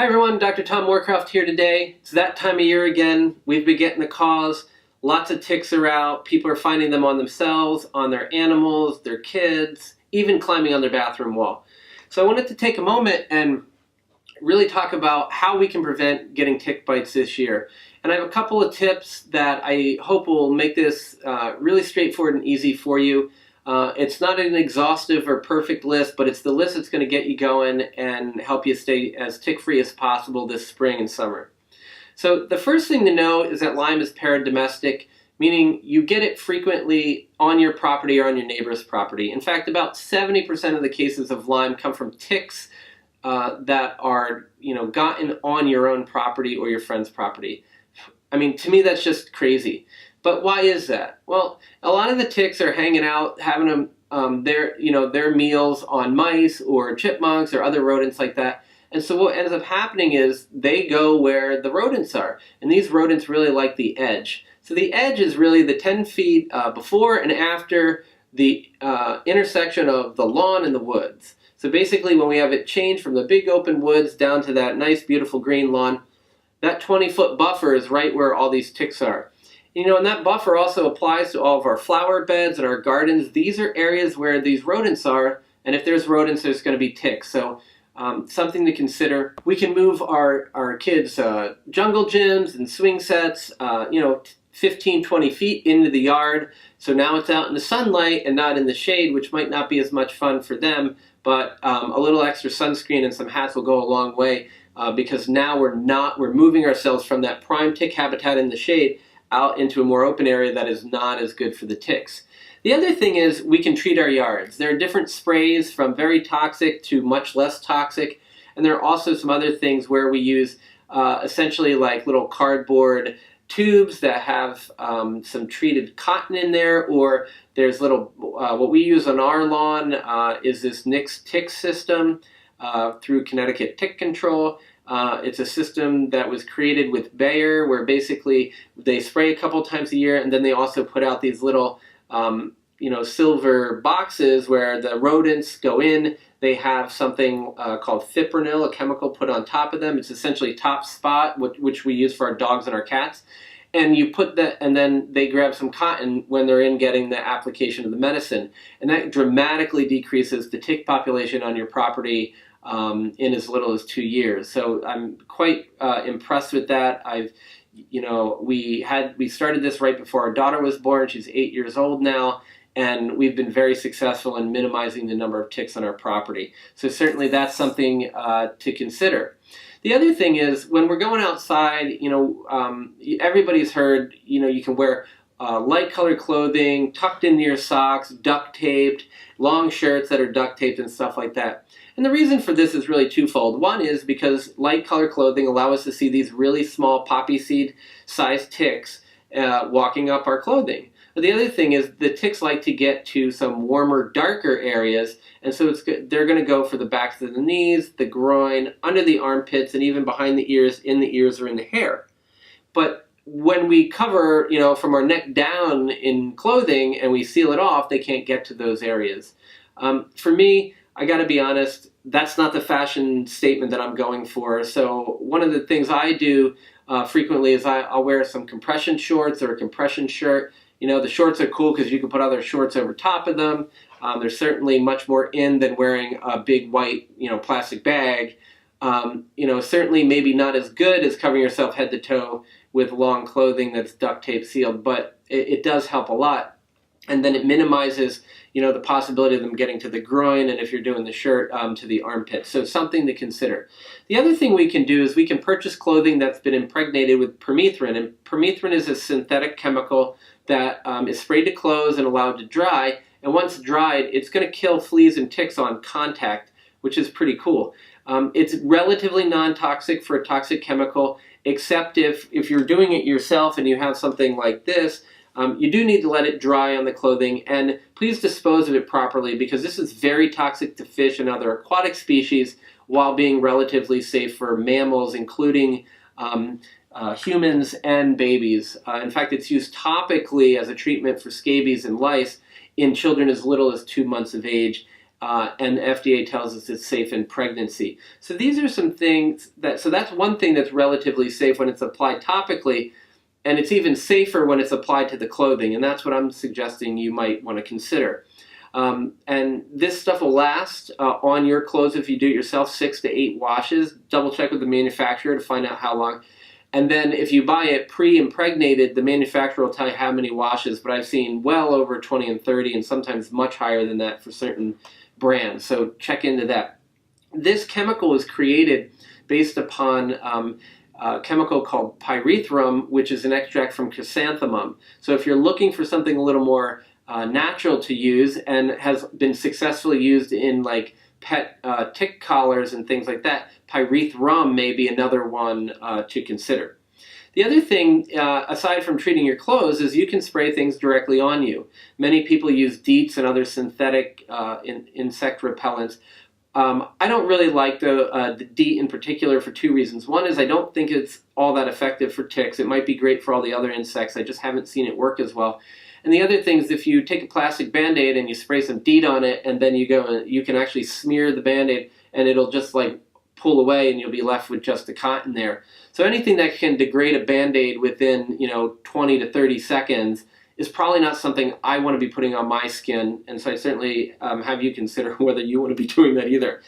Hi everyone, Dr. Tom Moorcroft here today. It's that time of year again. We've been getting the calls. Lots of ticks are out. People are finding them on themselves, on their animals, their kids, even climbing on their bathroom wall. So I wanted to take a moment and really talk about how we can prevent getting tick bites this year. And I have a couple of tips that I hope will make this really straightforward and easy for you. It's not an exhaustive or perfect list, but it's the list that's going to get you going and help you stay as tick-free as possible this spring and summer. So the first thing to know is that Lyme is paradomestic, meaning you get it frequently on your property or on your neighbor's property. In fact, about 70% of the cases of Lyme come from ticks that are, gotten on your own property or your friend's property. I mean, to me, that's just crazy. But why is that? Well, a lot of the ticks are hanging out, having their meals on mice or chipmunks or other rodents like that. And so what ends up happening is they go where the rodents are. And these rodents really like the edge. So the edge is really the 10 feet before and after the intersection of the lawn and the woods. So basically when we have it change from the big open woods down to that nice beautiful green lawn, that 20-foot buffer is right where all these ticks are. And that buffer also applies to all of our flower beds and our gardens. These are areas where these rodents are, and if there's rodents, there's going to be ticks. So something to consider. We can move our kids' jungle gyms and swing sets, 15, 20 feet into the yard. So now it's out in the sunlight and not in the shade, which might not be as much fun for them, but a little extra sunscreen and some hats will go a long way because now we're moving ourselves from that prime tick habitat in the shade out into a more open area that is not as good for the ticks. The other thing is we can treat our yards. There are different sprays from very toxic to much less toxic, and there are also some other things where we use essentially like little cardboard tubes that have some treated cotton in there, or there's little, what we use on our lawn is this Nix tick system through Connecticut Tick Control. It's a system that was created with Bayer, where basically they spray a couple times a year, and then they also put out these little, silver boxes where the rodents go in. They have something called fipronil, a chemical put on top of them. It's essentially top spot, which we use for our dogs and our cats. And you put that, and then they grab some cotton when they're in getting the application of the medicine. And that dramatically decreases the tick population on your property in as little as 2 years. So I'm quite impressed with that. We started this right before our daughter was born. She's 8 years old now, and we've been very successful in minimizing the number of ticks on our property. So certainly that's something to consider. The other thing is when we're going outside, everybody's heard, you can wear light colored clothing, tucked into your socks, duct taped, long shirts that are duct taped and stuff like that. And the reason for this is really twofold. One is because light colored clothing allow us to see these really small poppy seed sized ticks walking up our clothing. But the other thing is the ticks like to get to some warmer, darker areas, and so they're going to go for the backs of the knees, the groin, under the armpits, and even behind the ears, in the ears, or in the hair. But when we cover, from our neck down in clothing and we seal it off, they can't get to those areas. For me, I got to be honest, that's not the fashion statement that I'm going for. So one of the things I do frequently is I'll wear some compression shorts or a compression shirt. The shorts are cool because you can put other shorts over top of them. They're certainly much more in than wearing a big white, plastic bag. Certainly maybe not as good as covering yourself head to toe with long clothing that's duct tape sealed, but it does help a lot. And then it minimizes, the possibility of them getting to the groin, and if you're doing the shirt, to the armpit. So something to consider. The other thing we can do is we can purchase clothing that's been impregnated with permethrin. And permethrin is a synthetic chemical that is sprayed to clothes and allowed to dry. And once dried, it's going to kill fleas and ticks on contact, which is pretty cool. It's relatively non-toxic for a toxic chemical, except if you're doing it yourself and you have something like this, you do need to let it dry on the clothing, and please dispose of it properly because this is very toxic to fish and other aquatic species while being relatively safe for mammals, including humans and babies. In fact, it's used topically as a treatment for scabies and lice in children as little as 2 months of age. and the FDA tells us it's safe in pregnancy. So these are some things so that's one thing that's relatively safe when it's applied topically, and it's even safer when it's applied to the clothing, and that's what I'm suggesting you might want to consider. And this stuff will last on your clothes if you do it yourself 6 to 8 washes. Double check with the manufacturer to find out how long. And then if you buy it pre-impregnated, the manufacturer will tell you how many washes, but I've seen well over 20 and 30 and sometimes much higher than that for certain brands. So check into that. This chemical is created based upon a chemical called pyrethrum, which is an extract from chrysanthemum. So if you're looking for something a little more natural to use and has been successfully used in like pet tick collars and things like that, pyrethrum may be another one to consider. The other thing, aside from treating your clothes, is you can spray things directly on you. Many people use DEETs and other synthetic insect repellents. I don't really like the DEET in particular for 2 reasons. One is I don't think it's all that effective for ticks. It might be great for all the other insects. I just haven't seen it work as well. And the other thing is if you take a plastic Band-Aid and you spray some DEET on it, and then you go and you can actually smear the Band-Aid and it'll just like pull away and you'll be left with just the cotton there. So anything that can degrade a Band-Aid within 20 to 30 seconds is probably not something I want to be putting on my skin, and so I certainly have you consider whether you want to be doing that either.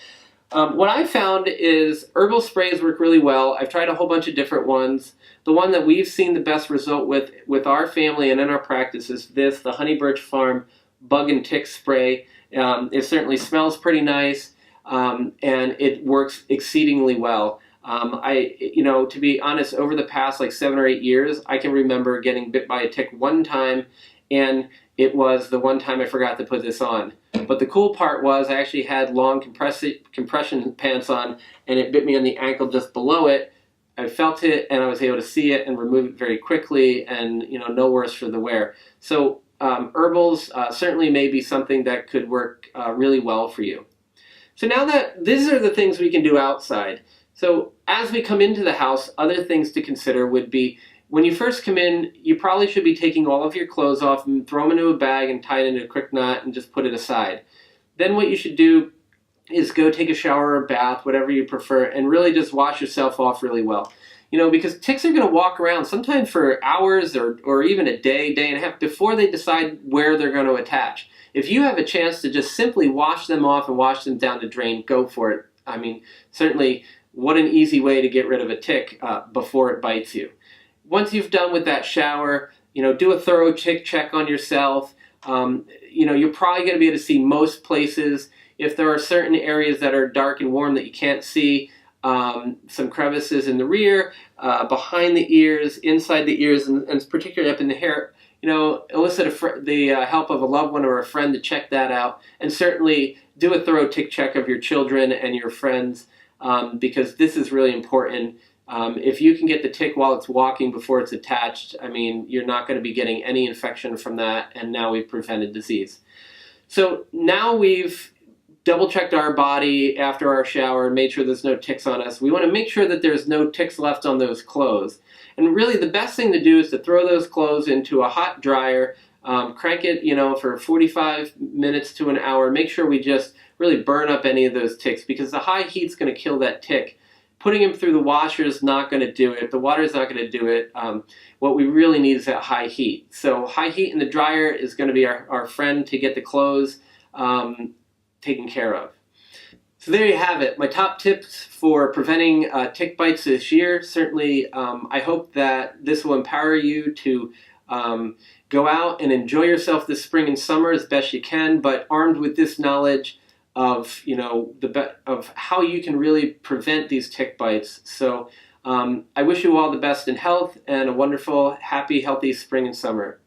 What I found is herbal sprays work really well. I've tried a whole bunch of different ones. The one that we've seen the best result with our family and in our practice is the Honey Birch Farm Bug and Tick Spray. It certainly smells pretty nice, and it works exceedingly well. To be honest, over the past like 7 or 8 years, I can remember getting bit by a tick one time, and it was the one time I forgot to put this on. But the cool part was I actually had long compression pants on, and it bit me on the ankle just below it. I felt it, and I was able to see it and remove it very quickly, and no worse for the wear. So herbals certainly may be something that could work really well for you. So now that these are the things we can do outside. So as we come into the house, other things to consider would be when you first come in, you probably should be taking all of your clothes off and throw them into a bag and tie it into a quick knot and just put it aside. Then what you should do is go take a shower or bath, whatever you prefer, and really just wash yourself off really well. Because ticks are going to walk around sometimes for hours or even a day, day and a half before they decide where they're going to attach. If you have a chance to just simply wash them off and wash them down the drain, go for it. I mean, certainly, what an easy way to get rid of a tick before it bites you. Once you've done with that shower, do a thorough tick check on yourself. You're probably going to be able to see most places. If there are certain areas that are dark and warm that you can't see, some crevices in the rear, behind the ears, inside the ears, and particularly up in the hair, elicit the help of a loved one or a friend to check that out. And certainly do a thorough tick check of your children and your friends, because this is really important. If you can get the tick while it's walking before it's attached, you're not going to be getting any infection from that, and now we've prevented disease. So now we've double-checked our body after our shower and made sure there's no ticks on us. We want to make sure that there's no ticks left on those clothes. And really the best thing to do is to throw those clothes into a hot dryer, crank it, for 45 minutes to an hour. Make sure we just really burn up any of those ticks, because the high heat's going to kill that tick. Putting them through the washer is not going to do it. The water is not going to do it. What we really need is that high heat. So high heat in the dryer is going to be our friend to get the clothes taken care of. So there you have it. My top tips for preventing tick bites this year. Certainly, I hope that this will empower you to go out and enjoy yourself this spring and summer as best you can, but armed with this knowledge of of how you can really prevent these tick bites. So I wish you all the best in health and a wonderful, happy, healthy spring and summer.